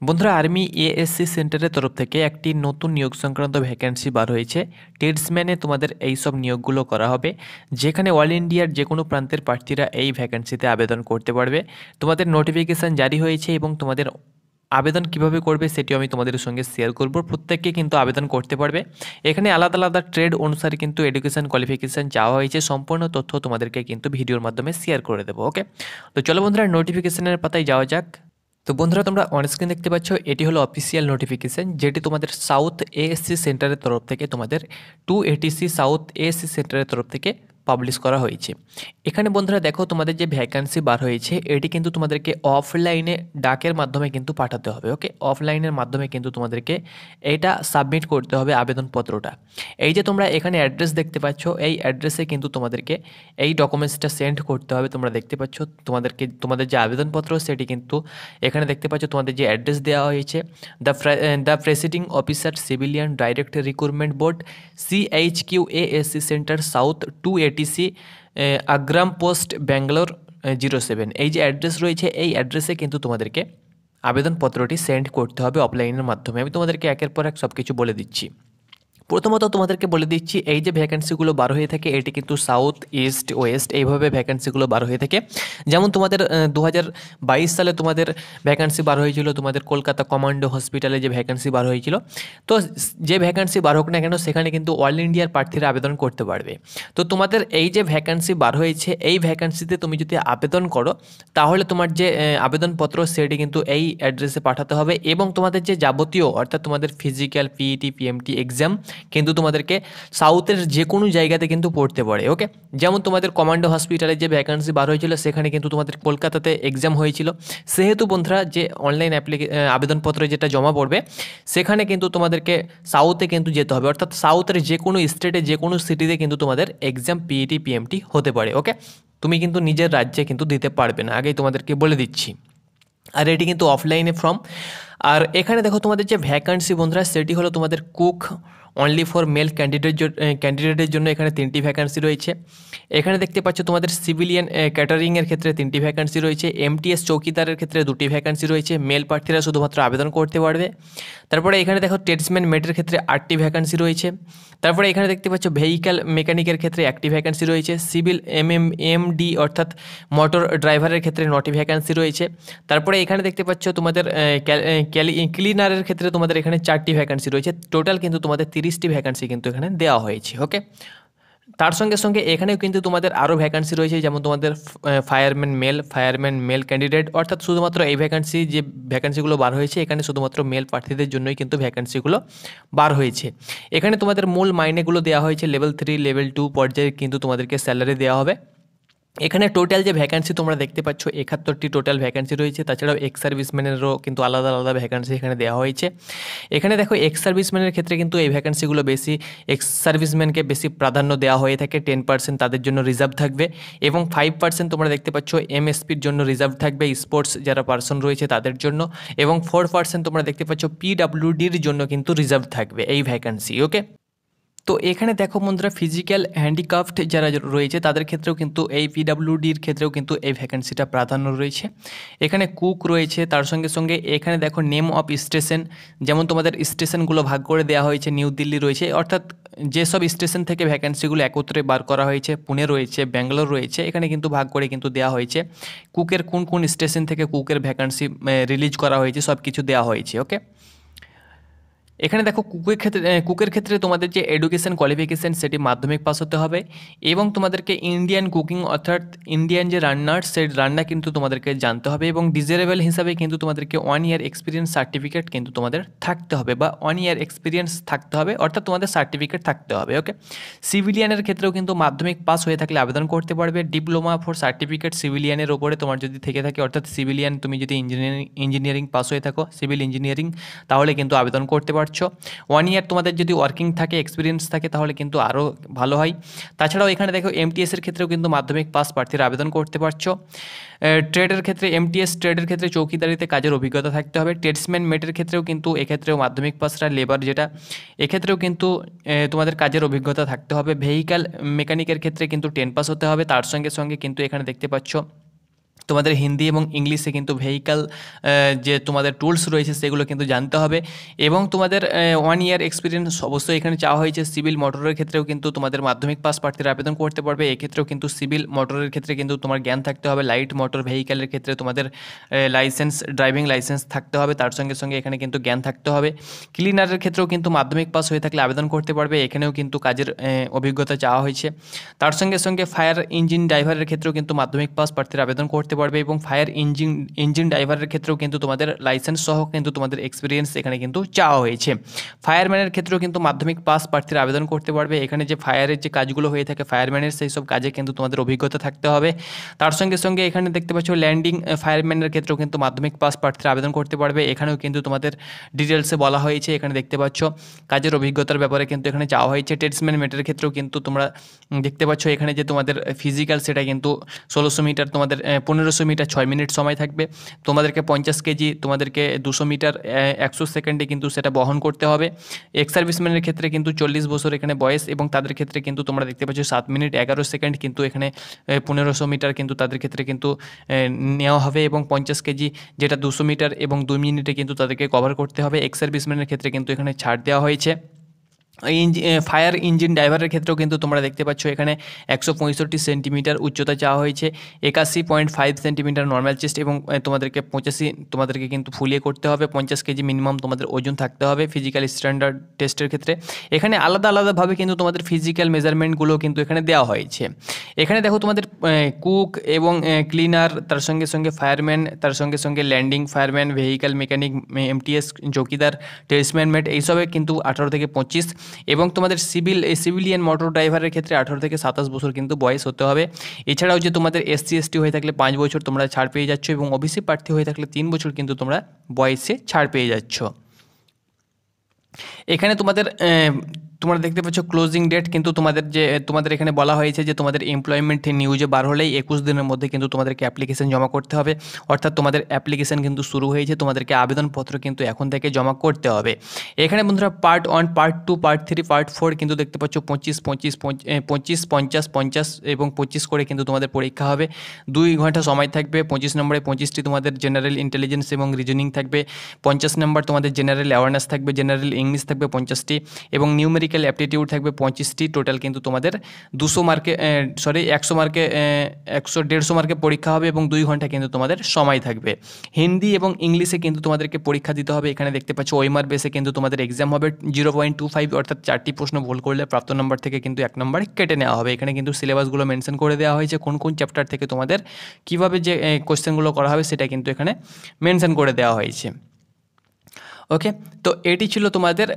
বন্ধুরা army ASC সেন্টারের তরফ থেকে একটি নতুন নিয়োগ সংক্রান্ত ভ্যাকেন্সি বার হয়েছে। ট্রেডসম্যানে তোমাদের এই সব নিয়োগগুলো করা হবে, যেখানে অল ইন্ডিয়ার যে কোনো প্রান্তের প্রার্থীরা এই ভ্যাকেন্সিতে আবেদন করতে পারবে। তোমাদের নোটিফিকেশান জারি হয়েছে এবং তোমাদের আবেদন কিভাবে করবে সেটিও আমি তোমাদের সঙ্গে শেয়ার করব। প্রত্যেককে কিন্তু আবেদন করতে পারবে। এখানে আলাদা আলাদা ট্রেড অনুসারে কিন্তু এডুকেশন কোয়ালিফিকেশান চাওয়া হয়েছে। সম্পূর্ণ তথ্য তোমাদেরকে কিন্তু ভিডিওর মাধ্যমে শেয়ার করে দেবো। ওকে, তো চলো বন্ধুরা নোটিফিকেশানের পাতায় যাওয়া যাক। তো বন্ধুরা তোমরা অনস্ক্রিন দেখতে পাচ্ছ, এটি হলো অফিসিয়াল নোটিফিকেশন, যেটি তোমাদের সাউথ এএসসি সেন্টারের তরফ থেকে তোমাদের 280 সাউথ এএসসি সেন্টারের তরফ থেকে পাবলিশ করা হয়েছে। এখানে বন্ধুরা দেখো, তোমাদের যে ভ্যাকান্সি বার হয়েছে এটি কিন্তু তোমাদেরকে অফলাইনে ডাকের মাধ্যমে কিন্তু পাঠাতে হবে। ওকে, অফলাইনের মাধ্যমে কিন্তু তোমাদেরকে এটা সাবমিট করতে হবে আবেদনপত্রটা। এই যে তোমরা এখানে অ্যাড্রেস দেখতে পাচ্ছ, এই অ্যাড্রেসে কিন্তু তোমাদেরকে এই ডকুমেন্টসটা সেন্ড করতে হবে। তোমরা দেখতে পাচ্ছ তোমাদের যে আবেদনপত্র সেটি কিন্তু এখানে দেখতে পাচ্ছ তোমাদের যে অ্যাড্রেস দেওয়া হয়েছে, the presiding officer civilian direct recruitment board CHQASC centre south 280 Agram post Bangalore 07। এই যে অ্যাড্রেস রয়েছে এই অ্যাড্রেসে কিন্তু তোমাদেরকে আবেদনপত্রটি সেন্ড করতে হবে অফলাইনের মাধ্যমে। আমি তোমাদেরকে একের পর এক সব কিছু বলে দিচ্ছি। প্রথমত তোমাদেরকে বলে দিচ্ছি, এই যে ভ্যাকেন্সিগুলো বার হয়ে থাকে এটি কিন্তু সাউথ ইস্ট ওয়েস্ট এইভাবে ভ্যাকেন্সিগুলো বার হয়ে থাকে। যেমন তোমাদের 2022 সালে তোমাদের ভ্যাকেন্সি বার হয়েছিল তোমাদের কলকাতা কমান্ডো হসপিটালে যে ভ্যাকেন্সি বার হয়েছিল। তো যে ভ্যাকেন্সি বার হোক না কেন সেখানে কিন্তু অল ইন্ডিয়ার প্রার্থীরা আবেদন করতে পারবে। তো তোমাদের এই যে ভ্যাকেন্সি বার হয়েছে এই ভ্যাকেন্সিতে তুমি যদি আবেদন করো তাহলে তোমার যে আবেদনপত্র সেটি কিন্তু এই অ্যাড্রেসে পাঠাতে হবে, এবং তোমাদের যে যাবতীয় অর্থাৎ তোমাদের ফিজিক্যাল পিইটি পিএমটি এক্সাম কিন্তু তোমাদেরকে সাউথের যে কোনো জায়গাতে কিন্তু পড়তে পারে। ওকে, যেমন তোমাদের কমান্ডো হসপিটালে যে ভ্যাকেন্সি বার হয়েছিল সেখানে কিন্তু তোমাদের কলকাতাতে এক্সাম হয়েছিল। সেহেতু বন্ধুরা যে অনলাইন আবেদনপত্র যেটা জমা পড়বে সেখানে কিন্তু তোমাদেরকে সাউথে কিন্তু যেতে হবে, অর্থাৎ সাউথের যে কোনো স্টেটে যে কোনো সিটিতে কিন্তু তোমাদের এক্সাম পিইটি পিএমটি হতে পারে। ওকে, তুমি কিন্তু নিজের রাজ্যে কিন্তু দিতে পারবে না, আগেই তোমাদেরকে বলে দিচ্ছি। আর এটি কিন্তু অফলাইনে ফর্ম। আর এখানে দেখো তোমাদের যে ভ্যাকান্সি বন্ধুরা সেটি হলো তোমাদের কুক অনলি ফর মেল ক্যান্ডিডেটের জন্য এখানে 3টি ভ্যাকান্সি রয়েছে। এখানে দেখতে পাচ্ছ তোমাদের সিভিলিয়ান ক্যাটারিংয়ের ক্ষেত্রে 3টি ভ্যাকান্সি রয়েছে। MTS চৌকিদারের ক্ষেত্রে 2টি ভ্যাকান্সি রয়েছে। মেল প্রার্থীরা শুধুমাত্র আবেদন করতে পারবে। তারপরে এখানে দেখো ট্রেডসম্যান মেটের ক্ষেত্রে 8টি ভ্যাকান্সি রয়েছে। তারপরে এখানে দেখতে পাচ্ছ ভেহিক্যাল মেকানিকের ক্ষেত্রে 1টি ভ্যাকান্সি রয়েছে। সিভিল MD অর্থাৎ মোটর ড্রাইভারের ক্ষেত্রে 9টি ভ্যাকান্সি রয়েছে। তারপরে এখানে দেখতে পাচ্ছ তোমাদের ক্লিনারের ক্ষেত্রে তোমাদের এখানে 4টি ভ্যাকান্সি রয়েছে। টোটাল কিন্তু তোমাদের 30টি ভ্যাকান্সি কিন্তু এখানে দেওয়া হয়েছে। ওকে, তার সঙ্গে সঙ্গে এখানেও কিন্তু তোমাদের আরও ভ্যাকান্সি রয়েছে, যেমন তোমাদের ফায়ারম্যান মেল ক্যান্ডিডেট, অর্থাৎ শুধুমাত্র এই যে ভ্যাকান্সিগুলো বার হয়েছে এখানে শুধুমাত্র মেল প্রার্থীদের জন্যই কিন্তু ভ্যাকান্সিগুলো বার হয়েছে। এখানে তোমাদের মূল মাইনেগুলো দেওয়া হয়েছে লেভেল 3 লেভেল 2 পর্যায়ে কিন্তু তোমাদেরকে স্যালারি দেওয়া হবে। এখানে টোটাল যে ভ্যাকান্সি তোমরা দেখতে পাচ্ছ 71টি টোটাল ভ্যাকান্সি রয়েছে। তাছাড়াও এক্স সার্ভিসম্যানেরও কিন্তু আলাদা আলাদা ভ্যাকান্সি এখানে দেওয়া হয়েছে। এখানে দেখো এক্স সার্ভিসম্যানের ক্ষেত্রে কিন্তু এই ভ্যাকান্সিগুলো বেশি, এক্স সার্ভিসম্যানকে বেশি প্রাধান্য দেওয়া হয়ে থাকে। 10% তাদের জন্য রিজার্ভ থাকবে, এবং 5% তোমরা দেখতে পাচ্ছ MSPর জন্য রিজার্ভ থাকবে, স্পোর্টস যারা পার্সন রয়েছে তাদের জন্য, এবং 4% তোমরা দেখতে পাচ্ছ PWDর জন্য কিন্তু রিজার্ভ থাকবে এই ভ্যাকান্সি। ওকে, তো এখানে দেখো বন্ধুরা ফিজিক্যাল হ্যান্ডিক্রাফট যারা রয়েছে তাদের ক্ষেত্রেও কিন্তু এই PWDর ক্ষেত্রেও কিন্তু এই ভ্যাকেন্সিটা প্রাধান্য রয়েছে। এখানে কুক রয়েছে, তার সঙ্গে সঙ্গে এখানে দেখো নেম অফ স্টেশন, যেমন তোমাদের স্টেশনগুলো ভাগ করে দেওয়া হয়েছে। নিউ দিল্লি রয়েছে, অর্থাৎ যেসব স্টেশন থেকে ভ্যাকেন্সিগুলো একত্রে বার করা হয়েছে, পুনে রয়েছে, ব্যাঙ্গালোর রয়েছে, এখানে কিন্তু ভাগ করে কিন্তু দেওয়া হয়েছে কুকের কোন কোন স্টেশন থেকে কুকের ভ্যাকেন্সি রিলিজ করা হয়েছে, সব কিছু দেওয়া হয়েছে। ওকে, এখানে দেখো কুকের ক্ষেত্রে তোমাদের যে এডুকেশন কোয়ালিফিকেশান সেটি মাধ্যমিক পাস হতে হবে, এবং তোমাদেরকে ইন্ডিয়ান কুকিং অর্থাৎ ইন্ডিয়ান যে রান্নার সেই রান্না কিন্তু তোমাদেরকে জানতে হবে, এবং ডিজারেবল হিসাবে কিন্তু তোমাদেরকে 1 ইয়ার এক্সপিরিয়েন্স সার্টিফিকেট কিন্তু তোমাদের থাকতে হবে, বা 1 ইয়ার এক্সপিরিয়েন্স থাকতে হবে, অর্থাৎ তোমাদের সার্টিফিকেট থাকতে হবে। ওকে, সিভিলিয়ানের ক্ষেত্রেও কিন্তু মাধ্যমিক পাস হয়ে থাকলে আবেদন করতে পারবে। ডিপ্লোমা ফর সার্টিফিকেট সিভিলিয়ানের ওপরে তোমার যদি থেকে থাকে, অর্থাৎ সিভিলিয়ান তুমি যদি ইঞ্জিনিয়ারিং পাস হয়ে থাকো সিভিল ইঞ্জিনিয়ারিং, তাহলে কিন্তু আবেদন করতে পারছো। 1 ইয়ার তোমাদের যদি ওয়ার্কিং থাকে, এক্সপিরিয়েন্স থাকে, তাহলে কিন্তু আরও ভালো হয়। তাছাড়াও এখানে দেখো MTSের ক্ষেত্রেও কিন্তু মাধ্যমিক পাস প্রার্থীরা আবেদন করতে পারছো। ট্রেডের ক্ষেত্রে MTS ট্রেডের ক্ষেত্রে চৌকিদারিতে কাজের অভিজ্ঞতা থাকতে হবে। ট্রেডসম্যান মেটের ক্ষেত্রেও কিন্তু এক্ষেত্রেও মাধ্যমিক পাসরা লেবার যেটা, এক্ষেত্রেও কিন্তু তোমাদের কাজের অভিজ্ঞতা থাকতে হবে। ভেহিক্যাল মেকানিকের ক্ষেত্রে কিন্তু 10 পাস হতে হবে। তার সঙ্গে সঙ্গে কিন্তু এখানে দেখতে পাচ্ছ তোমাদের হিন্দি এবং ইংলিশে কিন্তু ভেহিক্যাল যে তোমাদের টুলস রয়েছে সেগুলো কিন্তু জানতে হবে এবং তোমাদের 1 ইয়ার এক্সপিরিয়েন্স অবশ্যই এখানে চাওয়া হয়েছে। সিভিল মোটরের ক্ষেত্রেও কিন্তু তোমাদের মাধ্যমিক পাস প্রার্থীরা আবেদন করতে পারবে। এক্ষেত্রেও কিন্তু সিভিল মোটরের ক্ষেত্রে কিন্তু তোমার জ্ঞান থাকতে হবে। লাইট মোটর ভেহিক্যালের ক্ষেত্রে তোমাদের লাইসেন্স, ড্রাইভিং লাইসেন্স থাকতে হবে, তার সঙ্গে সঙ্গে এখানে কিন্তু জ্ঞান থাকতে হবে। ক্লিনারের ক্ষেত্রেও কিন্তু মাধ্যমিক পাস হয়ে থাকলে আবেদন করতে পারবে, এখানেও কিন্তু কাজের অভিজ্ঞতা চাওয়া হয়েছে। তার সঙ্গে সঙ্গে ফায়ার ইঞ্জিন ড্রাইভারের ক্ষেত্রেও কিন্তু মাধ্যমিক পাস প্রার্থীরা আবেদন করতে পারবে এবং ফায়ার ইঞ্জিন ড্রাইভারের ক্ষেত্রেও কিন্তু তোমাদের লাইসেন্স সহ কিন্তু তোমাদের এক্সপিরিয়েন্স এখানে কিন্তু চাওয়া হয়েছে। ফায়ারম্যানের ক্ষেত্রেও কিন্তু মাধ্যমিক পাস প্রার্থীরা আবেদন করতে পারবে। এখানে যে ফায়ারের যে কাজগুলো হয়ে থাকে ফায়ারম্যানের, সেই সব কাজে কিন্তু তোমাদের অভিজ্ঞতা থাকতে হবে। তার সঙ্গে সঙ্গে এখানে দেখতে পাচ্ছ ল্যান্ডিং ফায়ারম্যানের ক্ষেত্রেও কিন্তু মাধ্যমিক পাস প্রার্থীরা আবেদন করতে পারবে। এখানেও কিন্তু তোমাদের ডিটেলসে বলা হয়েছে, এখানে দেখতে পাচ্ছ কাজের অভিজ্ঞতার ব্যাপারে কিন্তু এখানে চাওয়া হয়েছে। ট্রেডসম্যান মেটের ক্ষেত্রেও কিন্তু তোমরা দেখতে পাচ্ছ এখানে যে তোমাদের ফিজিক্যাল সেটা কিন্তু 1600 মিটার, তোমাদের 1500 মিটার 6 মিনিট সময় থাকবে। তোমাদেরকে 50 কেজি, তোমাদেরকে 200 মিটার 100 সেকেন্ডে কিন্তু সেটা বহন করতে হবে। এক্স সার্ভিসম্যানের ক্ষেত্রে কিন্তু 40 বছর এখানে বয়স এবং তাদের ক্ষেত্রে কিন্তু তোমরা দেখতে পাচ্ছ 7 মিনিট 11 সেকেন্ড কিন্তু এখানে 1500 মিটার কিন্তু তাদের ক্ষেত্রে কিন্তু নেওয়া হবে এবং 50 কেজি যেটা 200 মিটার এবং 2 মিনিটে কিন্তু তাদেরকে কভার করতে হবে। এক্স সার্ভিসম্যানের ক্ষেত্রে কিন্তু এখানে ছাড় দেওয়া হয়েছে। ফায়ার ইঞ্জিন ড্রাইভারের ক্ষেত্রেও কিন্তু তোমরা দেখতে পাচ্ছ এখানে 165 সেন্টিমিটার উচ্চতা চাওয়া হয়েছে, 81.5 সেন্টিমিটার নর্মাল চেস্ট এবং তোমাদেরকে 85 তোমাদেরকে কিন্তু ফুলিয়ে করতে হবে। 50 কেজি মিনিমাম তোমাদের ওজন থাকতে হবে ফিজিক্যাল স্ট্যান্ডার্ড টেস্টের ক্ষেত্রে। এখানে আলাদা আলাদাভাবে কিন্তু তোমাদের ফিজিক্যাল মেজারমেন্টগুলো কিন্তু এখানে দেওয়া হয়েছে। এখানে দেখো তোমাদের কুক এবং ক্লিনার, তার সঙ্গে সঙ্গে ফায়ারম্যান, তার সঙ্গে সঙ্গে landing fireman, vehicle mechanic, MTS, চৌকিদার, ট্রেডসম্যান মেট এইসবে কিন্তু 18 থেকে 25 এবং তোমাদের সিভিলিয়ান মোটর ড্রাইভারের ক্ষেত্রে 18 থেকে 27 বছর কিন্তু বয়স হতে হবে। এছাড়াও যে তোমাদের এসসি এসটি হয়ে থাকলে 5 বছর তোমরা ছাড় পেয়ে যাচ্ছ এবং ওবিসি প্রার্থী হয়ে থাকলে 3 বছর কিন্তু তোমরা বয়সে ছাড় পেয়ে যাচ্ছ। এখানে তোমরা দেখতে পাচ্ছ ক্লোজিং ডেট কিন্তু তোমাদের এখানে বলা হয়েছে যে তোমাদের এমপ্লয়মেন্ট নিউজে বার হলেই 21 দিনের মধ্যে কিন্তু তোমাদেরকে অ্যাপ্লিকেশন জমা করতে হবে। অর্থাৎ তোমাদের অ্যাপ্লিকেশন কিন্তু শুরু হয়েছে, তোমাদেরকে আবেদনপত্র কিন্তু এখন থেকে জমা করতে হবে। এখানে বন্ধুরা পার্ট 1, পার্ট 2, পার্ট 3, পার্ট 4 কিন্তু দেখতে পাচ্ছ 25, 25, 25, 50, 50 এবং 25 করে কিন্তু তোমাদের পরীক্ষা হবে। 2 ঘন্টা সময় থাকবে। 25 নম্বরে 25টি তোমাদের জেনারেল ইন্টেলিজেন্স এবং রিজনিং থাকবে। 50 নম্বর তোমাদের জেনারেল অ্যাওয়ারনেস থাকবে, জেনারেল ইংলিশ থাকবে 50টি এবং নিউমেরিক্যাল অ্যাপটিটিউড থাকবে 25টি। টোটাল কিন্তু তোমাদের 100 মার্কে 150 মার্কে পরীক্ষা হবে এবং 2 ঘন্টা কিন্তু তোমাদের সময় থাকবে। হিন্দি এবং ইংলিশে কিন্তু তোমাদেরকে পরীক্ষা দিতে হবে। এখানে দেখতে পাচ্ছ ওএমআর বেসে কিন্তু তোমাদের এক্সাম হবে 0.25, অর্থাৎ 4টি প্রশ্ন ভুল করলে প্রাপ্ত নম্বর থেকে কিন্তু 1 নম্বর কেটে নেওয়া হবে। এখানে কিন্তু সিলেবাসগুলো মেনশন করে দেওয়া হয়েছে, কোন কোন চ্যাপ্টার থেকে তোমাদের কীভাবে যে কোশ্চেনগুলো করা হবে সেটা কিন্তু এখানে মেনশন করে দেওয়া হয়েছে। ওকে, তো এটি ছিল তোমাদের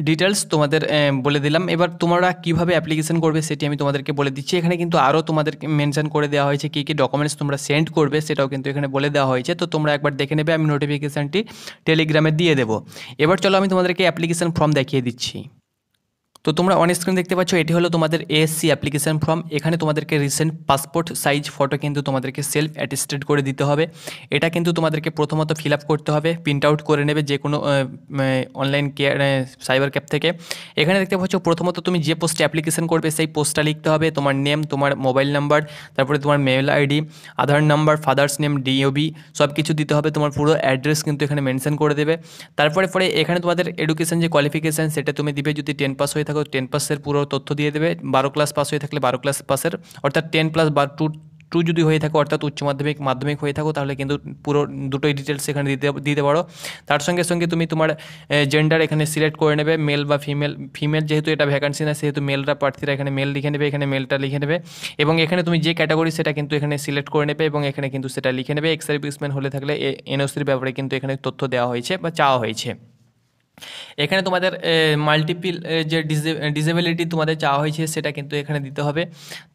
ডিটেলস তোমাদের বলে দিলাম। এবার তোমরা কীভাবে অ্যাপ্লিকেশন করবে সেটি আমি তোমাদেরকে বলে দিচ্ছি। এখানে কিন্তু আরও তোমাদেরকে মেনশন করে দেওয়া হয়েছে কী কী ডকুমেন্টস তোমরা সেন্ড করবে সেটাও কিন্তু এখানে বলে দেওয়া হয়েছে। তো তোমরা একবার দেখে নেবে, আমি নোটিফিকেশানটি টেলিগ্রামে দিয়ে দেবো। এবার চলো আমি তোমাদেরকে অ্যাপ্লিকেশন ফর্ম দেখিয়ে দিচ্ছি। তো তোমরা অন স্ক্রিন দেখতে পাচ্ছ এটি হলো তোমাদের এএসসি অ্যাপ্লিকেশন ফর্ম। এখানে তোমাদেরকে রিসেন্ট পাসপোর্ট সাইজ ফটো কিন্তু তোমাদেরকে সেলফ অ্যাটেস্টেড করে দিতে হবে। এটা কিন্তু তোমাদেরকে প্রথমত ফিল আপ করতে হবে, প্রিন্ট আউট করে নেবে যে কোনো অনলাইন সাইবার ক্যাফ থেকে। এখানে দেখতে পাচ্ছ প্রথমত তুমি যে পোস্টে অ্যাপ্লিকেশন করবে সেই পোস্টটা লিখতে হবে, তোমার নেম, তোমার মোবাইল নাম্বার, তারপরে তোমার মেল আইডি, আধার নাম্বার, ফাদার্স নেম, ডিওবি সব কিছু দিতে হবে। তোমার পুরো অ্যাড্রেস কিন্তু এখানে মেনশন করে দেবে। তারপরে এখানে তোমাদের এডুকেশন যে কোয়ালিফিকেশান সেটা তুমি দিবে। যদি 10 পাস হয়ে থাকো 10 পাসের পুরো তথ্য দিয়ে দেবে। 12 ক্লাস পাস হয়ে থাকলে 12 ক্লাস পাসের, অর্থাৎ 10 প্লাস বা 2 যদি হয়ে থাকো, অর্থাৎ উচ্চ মাধ্যমিক হয়ে থাকো, তাহলে কিন্তু পুরো দুটোই ডিটেলস এখানে দিতে পারো। তার সঙ্গে সঙ্গে তুমি তোমার জেন্ডার এখানে সিলেক্ট করে নেবে, মেল বা ফিমেল যেহেতু এটা ভ্যাকান্সি না সেহেতু মেলরা প্রার্থীরা এখানে মেল লিখে নেবে, এখানে মেলটা লিখে নেবে এবং এখানে তুমি যে ক্যাটাগরি সেটা কিন্তু এখানে সিলেক্ট করে নেবে এবং এখানে কিন্তু সেটা লিখে নেবে। এক্স সার্ভিসম্যান হলে থাকলে এনওসির ব্যাপারে কিন্তু এখানে তথ্য দেওয়া হয়েছে বা চাওয়া হয়েছে। এখানে তোমাদের মাল্টিপল যে ডিসেবিলিটি তোমাদের চাওয়া হয়েছে সেটা কিন্তু এখানে দিতে হবে।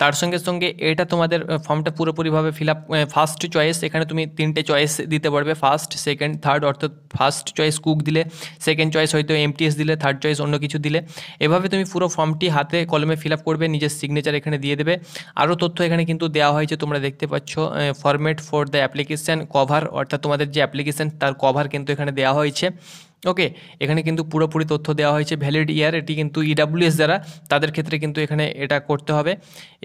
তার সঙ্গে সঙ্গে এটা তোমাদের ফর্মটা পুরোপুরিভাবে ফিল আপ। ফার্স্ট চয়েস এখানে তুমি 3টে চয়েস দিতে পারবে, ফার্স্ট, সেকেন্ড, থার্ড। অর্থাৎ ফার্স্ট চয়েস কুক দিলে, সেকেন্ড চয়েস হয়তো এমটিএস দিলে, থার্ড চয়েস অন্য কিছু দিলে। এভাবে তুমি পুরো ফর্মটি হাতে কলমে ফিল আপ করবে, নিজের সিগনেচার এখানে দিয়ে দেবে। আরও তথ্য এখানে কিন্তু দেওয়া হয়েছে, তোমরা দেখতে পাচ্ছ format for the application cover, অর্থাৎ তোমাদের যে অ্যাপ্লিকেশান তার কভার কিন্তু এখানে দেওয়া হয়েছে। ওকে, এখানে কিন্তু পুরোপুরি তথ্য দেওয়া হয়েছে। ভ্যালিড ইয়ার এটি কিন্তু ইডাব্লিউএস যারা তাদের ক্ষেত্রে কিন্তু এখানে এটা করতে হবে।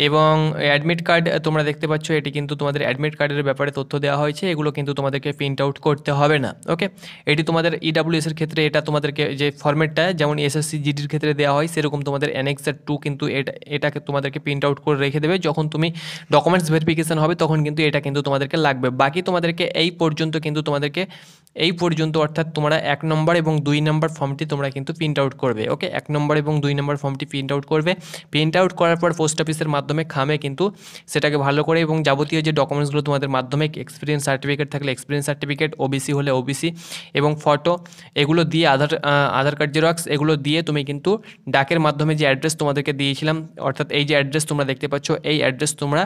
এবং অ্যাডমিট কার্ড তোমরা দেখতে পাচ্ছ, এটি কিন্তু তোমাদের অ্যাডমিট কার্ডের ব্যাপারে তথ্য দেওয়া হয়েছে। এগুলো কিন্তু তোমাদেরকে প্রিন্ট আউট করতে হবে না। ওকে, এটি তোমাদের ইডাব্লিউএস এর ক্ষেত্রে এটা তোমাদেরকে যে ফরম্যাটটা যেমন এসএসসি জিডির ক্ষেত্রে দেওয়া হয় সেরকম তোমাদের অ্যানেক্সার 2 কিন্তু এটাকে তোমাদেরকে প্রিন্ট আউট করে রেখে দেবে। যখন তুমি ডকুমেন্টস ভেরিফিকেশন হবে তখন কিন্তু এটা কিন্তু তোমাদেরকে লাগবে। বাকি তোমাদেরকে এই পর্যন্ত কিন্তু তোমাদেরকে এই পর্যন্ত অর্থাৎ তোমরা 1 নম্বর এবং 2 নম্বর ফর্মটি তোমরা কিন্তু প্রিন্ট আউট করবে। ওকে, 1 নম্বর এবং 2 নম্বর ফর্মটি প্রিন্ট আউট করবে। প্রিন্ট আউট করার পর পোস্ট অফিসের মাধ্যমে খামে কিন্তু সেটাকে ভালো করে এবং যাবতীয় যে ডকুমেন্টসগুলো তোমাদের মাধ্যমিক এক্সপিরিয়েন্স সার্টিফিকেট থাকলে এক্সপিরিয়েন্স সার্টিফিকেট, ওবিসি হলে ওবিসি এবং ফটো এগুলো দিয়ে আধার কার্ড জেরক্স এগুলো দিয়ে তুমি কিন্তু ডাকের মাধ্যমে যে অ্যাড্রেস তোমাদেরকে দিয়েছিলাম, অর্থাৎ এই যে অ্যাড্রেস তোমরা দেখতে পাচ্ছ এই অ্যাড্রেস তোমরা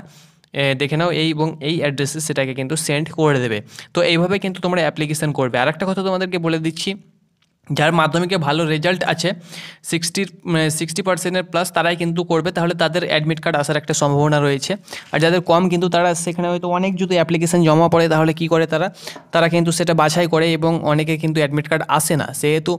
দেখে নাও এবং এই অ্যাড্রেসে সেটাকে কিন্তু সেন্ড করে দেবে। তো এইভাবে কিন্তু তোমরা অ্যাপ্লিকেশান করবে। আর একটা কথা তোমাদেরকে বলে দিচ্ছি, যার মাধ্যমিকে ভালো রেজাল্ট আছে 60% প্লাস তারাই কিন্তু করবে, তাহলে তাদের অ্যাডমিট কার্ড আসার একটা সম্ভাবনা রয়েছে। আর যাদের কম কিন্তু তারা সেখানে হয়তো অনেক যদি অ্যাপ্লিকেশান জমা পড়ে তাহলে কি করে তারা কিন্তু সেটা বাছাই করে এবং অনেকে কিন্তু অ্যাডমিট কার্ড আসে না। সেহেতু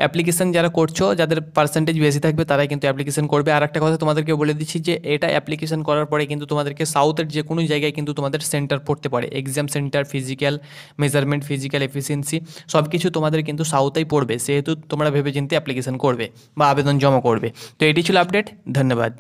অ্যাপ্লিকেশান যারা করছো যাদের পার্সেন্টেজ বেশি থাকবে তারাই কিন্তু অ্যাপ্লিকেশান করবে। আর একটা কথা তোমাদেরকে বলে দিচ্ছি যে এটা অ্যাপ্লিকেশান করার পরে কিন্তু তোমাদেরকে সাউথের যে কোনো জায়গায় কিন্তু তোমাদের সেন্টার পড়তে পারে। Exam centre, physical measurement, physical efficiency সব কিছু তোমাদের কিন্তু সাউথেই পড়বে। সেহেতু তোমরা ভেবেচিন্তে অ্যাপ্লিকেশন করবে বা আবেদন জমা করবে। তো এটি ছিল আপডেট। ধন্যবাদ।